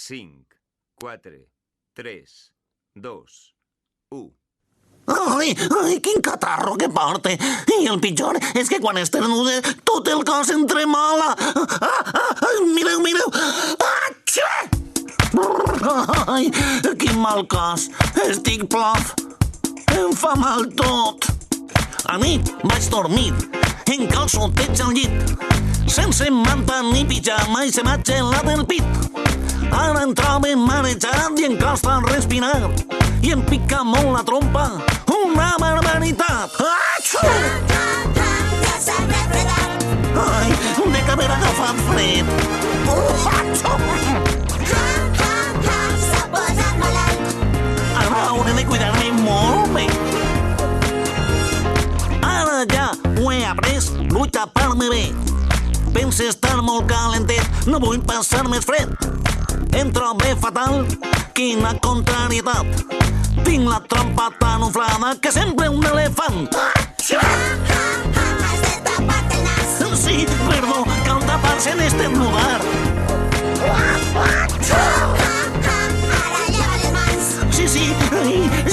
5, 4, 3, 2, 1. Ai, quin catarro que porta. I el pitjor és que quan esternuda tot el cos em tremola. Mireu. Ai, quin mal cos. Estic plof. Em fa mal tot. A nit vaig dormir en calçotets al llit, sense manta ni pijama i se m'ha gelat el pit. Ara em trobo marejat i em costa respirar i em pica molt la trompa, una barbaritat. Ja s'ha refredat. Ai, n'he que haver agafat fred. S'ha posat malalt. Ara hauré de cuidar-me molt bé. Ara ja ho he après, vull tapar-me bé. Penso estar molt calentet, no vull passar més fred. Em trobo fatal, quina contrarietat. Tinc la trompa tan inflada que sembla un elefant. Has de tapar-te el nas. Sí, perdó, cal tapar-se en esternudar. Ara lleva les mans. Sí,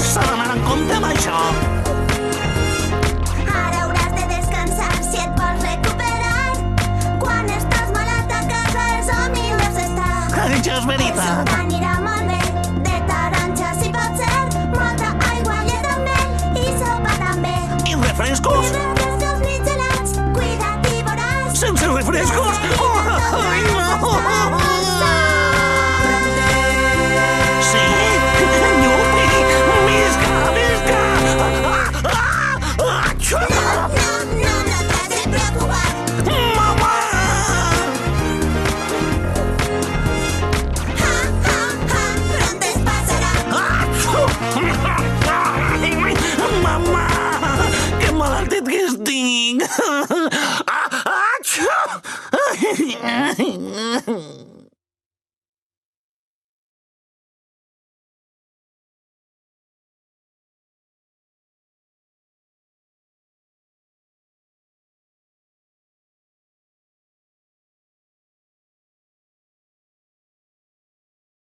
s'ha d'anar en compte amb això. Ara hauràs de descansar si et vols recuperar. Quan estàs malalt a casa és on millor s'està. Això és veritat. Sota